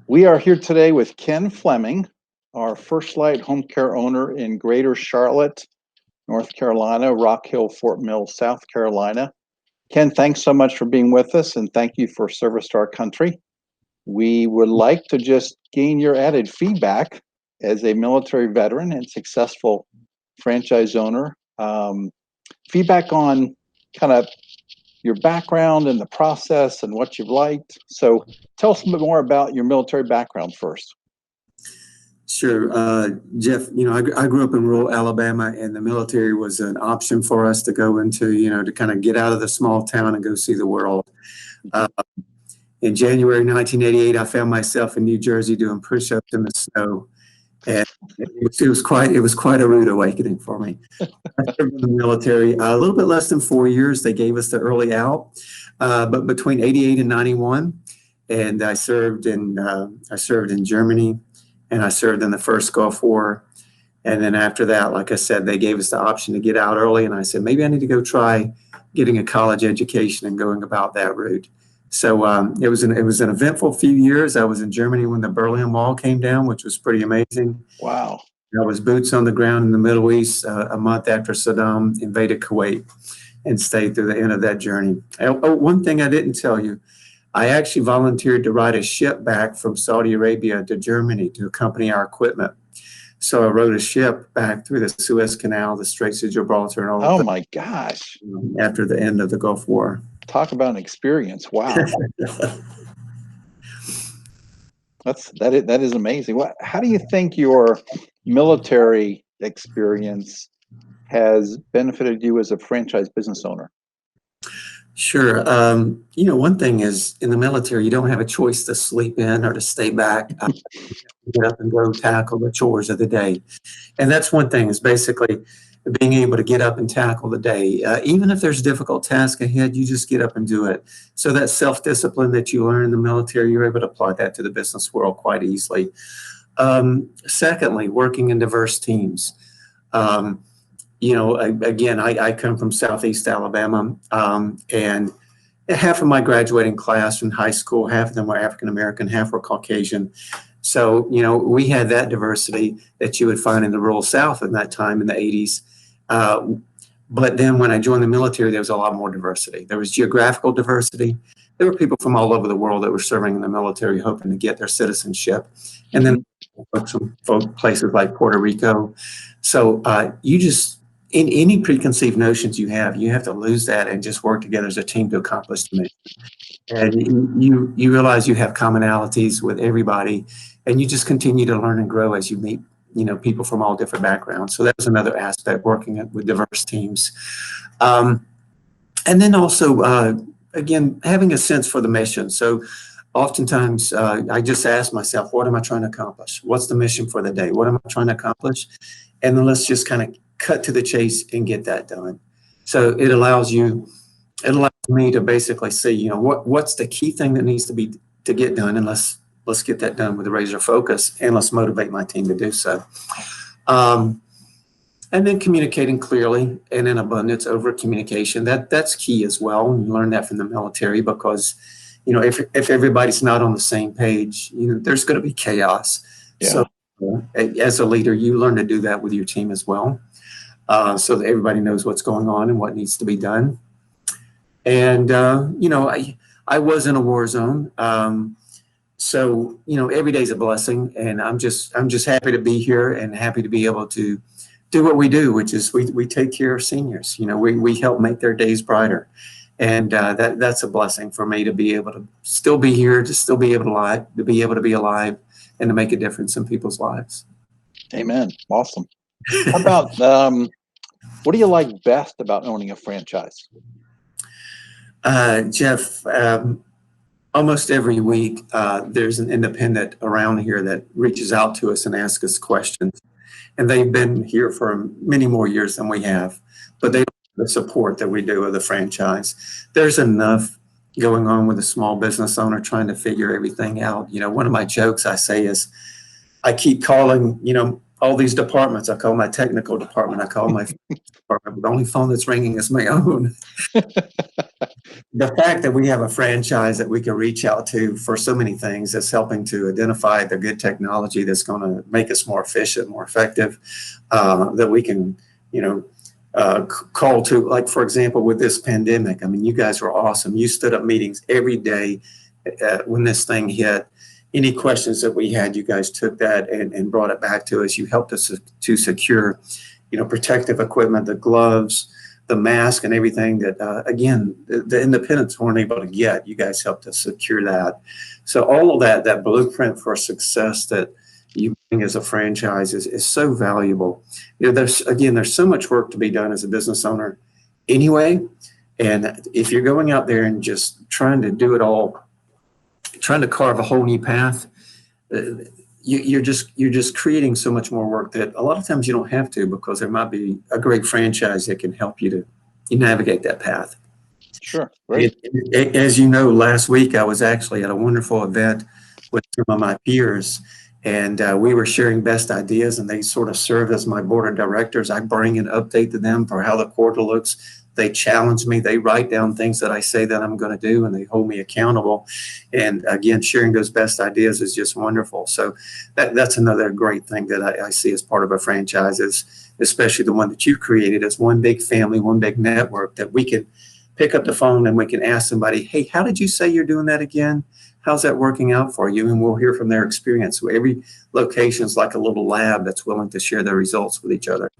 We are here today with Ken Fleming, our FirstLight home care owner in Greater Charlotte, North Carolina, Rock Hill, Fort Mill, South Carolina. Ken, thanks so much for being with us, and thank you for service to our country. We would like to just gain your added feedback as a military veteran and successful franchise owner. Feedback on kind of your background and the process and what you've liked. So tell us a bit more about your military background first. Sure. Jeff, I grew up in rural Alabama, and the military was an option for us to go into, to kind of get out of the small town and go see the world. In January 1988, I found myself in New Jersey doing push-ups in the snow. And it was quite a rude awakening for me. I served in the military a little bit less than 4 years. They gave us the early out, but between 88 and 91, and I served in Germany, and I served in the first Gulf War. And then after that, like I said, they gave us the option to get out early, and I said maybe I need to go try getting a college education and going about that route. So it was an eventful few years. I was in Germany when the Berlin Wall came down, which was pretty amazing. Wow. I was boots on the ground in the Middle East a month after Saddam invaded Kuwait and stayed through the end of that journey. One thing I didn't tell you, I actually volunteered to ride a ship back from Saudi Arabia to Germany to accompany our equipment. So I rode a ship back through the Suez Canal, the Straits of Gibraltar, and all of Oh that my gosh. after the end of the Gulf War. Talk about an experience. Wow. That is amazing. How do you think your military experience has benefited you as a franchise business owner? Sure. One thing is in the military, you don't have a choice to sleep in or to stay back. Get up and go tackle the chores of the day. And that's one thing, is basically being able to get up and tackle the day. Even if there's difficult tasks ahead, you just get up and do it. So that self-discipline that you learn in the military, you're able to apply that to the business world quite easily. Secondly, working in diverse teams. Again, I come from Southeast Alabama, and half of my graduating class from high school, half of them were African-American, half were Caucasian. So, we had that diversity that you would find in the rural South in that time in the 80s. But then when I joined the military, there was a lot more diversity. There was geographical diversity. There were people from all over the world that were serving in the military hoping to get their citizenship. And then some places like Puerto Rico. So in any preconceived notions you have to lose that and just work together as a team to accomplish the mission. And you realize you have commonalities with everybody, and you just continue to learn and grow as you meet, people from all different backgrounds. So that's another aspect, working with diverse teams. And then also, again, having a sense for the mission. So oftentimes I just ask myself, what am I trying to accomplish? What's the mission for the day? What am I trying to accomplish? And then let's just kind of cut to the chase and get that done. So it allows me to basically see, what's the key thing that needs to get done, and let's get that done with a razor focus, and let's motivate my team to do so. And then communicating clearly and in abundance over communication. That's key as well. And you learn that from the military, because, if everybody's not on the same page, there's going to be chaos. Yeah. So as a leader, you learn to do that with your team as well, so that everybody knows what's going on and what needs to be done. And, I was in a war zone. So, every day's a blessing, and I'm just happy to be here and happy to be able to do what we do, which is we take care of seniors. We help make their days brighter. And that's a blessing for me, to be able to still be here, to still be able to be alive and to make a difference in people's lives. Amen. Awesome. How about, what do you like best about owning a franchise? Jeff, almost every week, there's an independent around here that reaches out to us and asks us questions. And they've been here for many more years than we have, but they don't have the support that we do of the franchise. There's enough going on with a small business owner trying to figure everything out. One of my jokes I say is, I keep calling, all these departments. I call my technical department. I call my department. The only phone that's ringing is my own. the fact that we have a franchise that we can reach out to for so many things that's helping to identify the good technology that's going to make us more efficient, more effective, that we can, call to, like, for example, with this pandemic. I mean, you guys were awesome. You stood up meetings every day when this thing hit. Any questions that we had, you guys took that and brought it back to us. You helped us to secure, protective equipment, the gloves, the mask, and everything that, again, the independents weren't able to get. You guys helped us secure that. So all of that blueprint for success that you bring as a franchise is so valuable. There's so much work to be done as a business owner anyway. And if you're going out there and just trying to do it all, trying to carve a whole new path, you're just creating so much more work that a lot of times you don't have to, because there might be a great franchise that can help you to navigate that path. Sure. Great. As you know, last week I was actually at a wonderful event with some of my peers, and we were sharing best ideas, and they sort of serve as my board of directors. I bring an update to them for how the quarter looks. They challenge me. They write down things that I say that I'm going to do, and they hold me accountable. And again, sharing those best ideas is just wonderful. So that's another great thing that I see as part of a franchise, is especially the one that you've created, as one big family, one big network, that we can pick up the phone and we can ask somebody, hey, how did you say you're doing that again? How's that working out for you? And we'll hear from their experience. So every location is like a little lab that's willing to share their results with each other.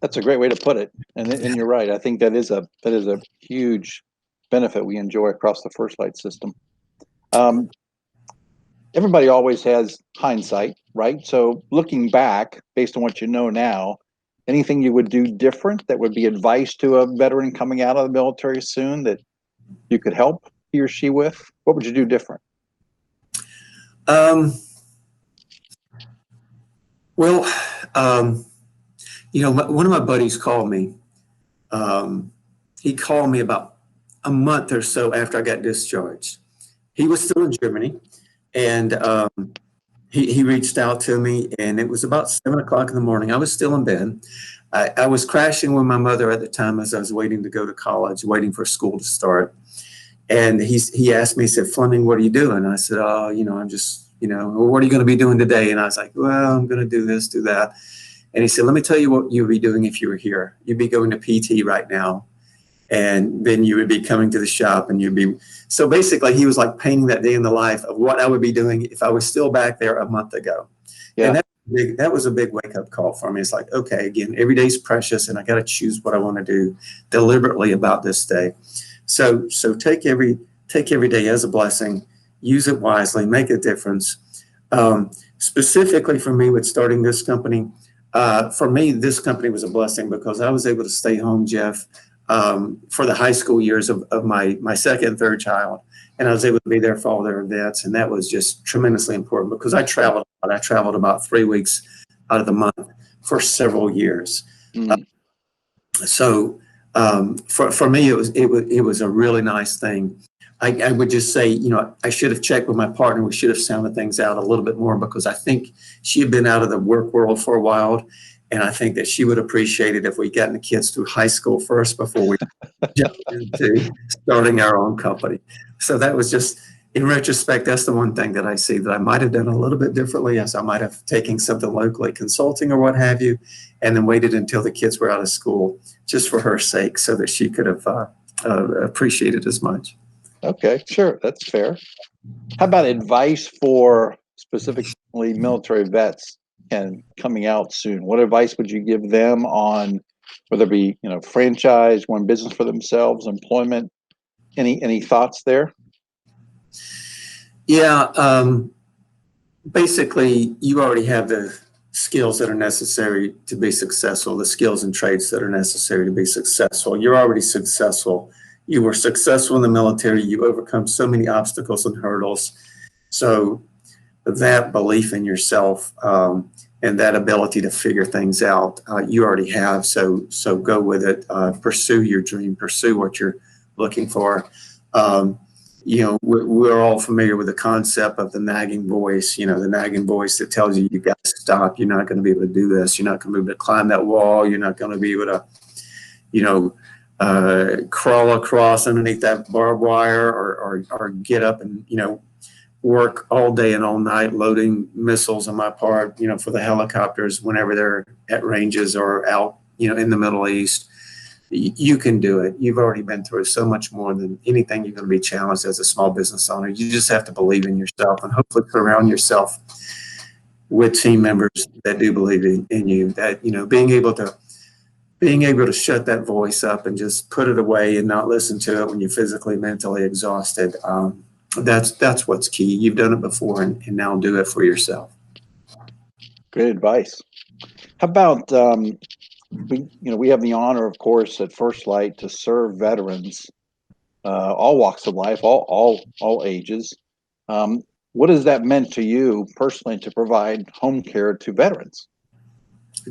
That's a great way to put it, and you're right. I think that is a huge benefit we enjoy across the FirstLight system. Everybody always has hindsight, right? So looking back, based on what you know now, anything you would do different that would be advice to a veteran coming out of the military soon that you could help he or she with? What would you do different? One of my buddies called me. He called me about a month or so after I got discharged. He was still in Germany, and he reached out to me, and it was about 7 o'clock in the morning. I was still in bed. I was crashing with my mother at the time as I was waiting to go to college, waiting for school to start. And he asked me, he said, Fleming, what are you doing? I said, I'm just, well, what are you going to be doing today? And I was like, well, I'm going to do this, do that. And he said, let me tell you what you'd be doing if you were here. You'd be going to PT right now. And then you would be coming to the shop, and so basically he was like painting that day in the life of what I would be doing if I was still back there a month ago. Yeah. And that was a big wake up call for me. It's like, okay, again, every day's precious, and I got to choose what I want to do deliberately about this day. So take every day as a blessing, use it wisely, make a difference. Specifically for me with starting this company, for me, this company was a blessing because I was able to stay home, Jeff, for the high school years of my second and third child. And I was able to be there for all their events. And that was just tremendously important because I traveled a lot. I traveled about 3 weeks out of the month for several years. So for me, it was a really nice thing. I would just say, I should have checked with my partner. We should have sounded things out a little bit more, because I think she had been out of the work world for a while. And I think that she would appreciate it if we got the kids through high school first before we jumped into starting our own company. So that was just, in retrospect, that's the one thing that I see that I might have done a little bit differently, as I might have taken something locally, consulting or what have you, and then waited until the kids were out of school just for her sake, so that she could have appreciated as much. Okay, sure. That's fair. How about advice for specifically military vets and coming out soon? What advice would you give them on whether it be, franchise, one business for themselves, employment? Any thoughts there? Yeah, basically, you already have the skills that are necessary to be successful, the skills and traits that are necessary to be successful. You're already successful. You were successful in the military. You overcome so many obstacles and hurdles. So that belief in yourself and that ability to figure things out, you already have. So go with it. Pursue your dream. Pursue what you're looking for. We're all familiar with the concept of the nagging voice, the nagging voice that tells you got to stop. You're not going to be able to do this. You're not going to be able to climb that wall. You're not going to be able to, crawl across underneath that barbed wire, or get up and, work all day and all night loading missiles on my part, for the helicopters whenever they're at ranges or out, in the Middle East. You can do it. You've already been through so much more than anything you're going to be challenged as a small business owner. You just have to believe in yourself and hopefully surround yourself with team members that do believe in you, that, being able to shut that voice up and just put it away and not listen to it when you're physically, mentally exhausted. That's what's key. You've done it before, and now do it for yourself. Great advice. How about, we have the honor, of course, at FirstLight to serve veterans, all walks of life, all ages. What has that meant to you personally to provide home care to veterans?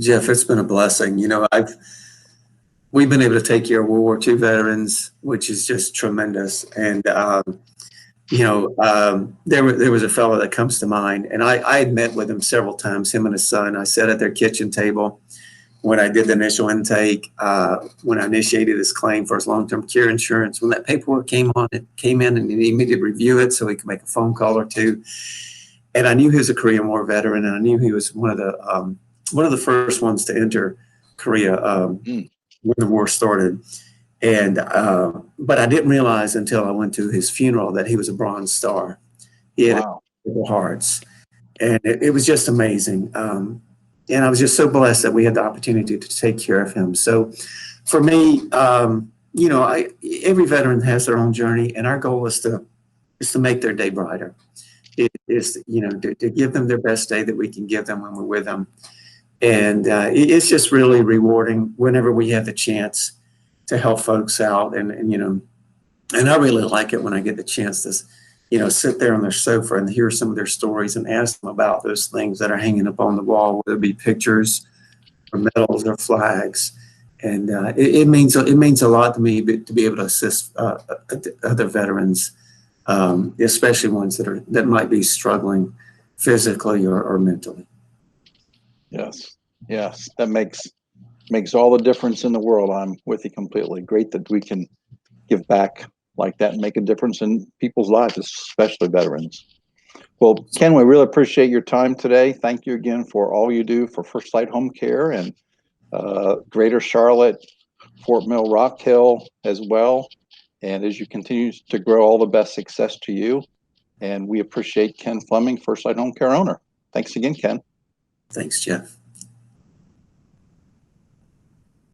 Jeff, it's been a blessing. We've been able to take care of World War II veterans, which is just tremendous. And there was a fellow that comes to mind, and I had met with him several times, him and his son. I sat at their kitchen table when I did the initial intake, when I initiated his claim for his long-term care insurance. When that paperwork came in, and he needed to review it so he could make a phone call or two. And I knew he was a Korean War veteran, and I knew he was one of the first ones to enter Korea when the war started. And but I didn't realize until I went to his funeral that he was a Bronze Star. He had Purple Hearts, and it was just amazing. And I was just so blessed that we had the opportunity to take care of him. So for me, every veteran has their own journey, and our goal is to make their day brighter. It is, to give them their best day that we can give them when we're with them. And it's just really rewarding whenever we have the chance to help folks out. And I really like it when I get the chance to, sit there on their sofa and hear some of their stories and ask them about those things that are hanging up on the wall, whether it be pictures or medals or flags. And it means a lot to me to be able to assist other veterans, especially ones that might be struggling physically or mentally. Yes, that makes all the difference in the world. I'm with you completely. Great that we can give back like that and make a difference in people's lives, especially veterans. Well, Ken, we really appreciate your time today. Thank you again for all you do for FirstLight Home Care and Greater Charlotte, Fort Mill, Rock Hill as well. And as you continue to grow, all the best success to you. And we appreciate Ken Fleming, FirstLight Home Care owner. Thanks again, Ken. Thanks, Jeff.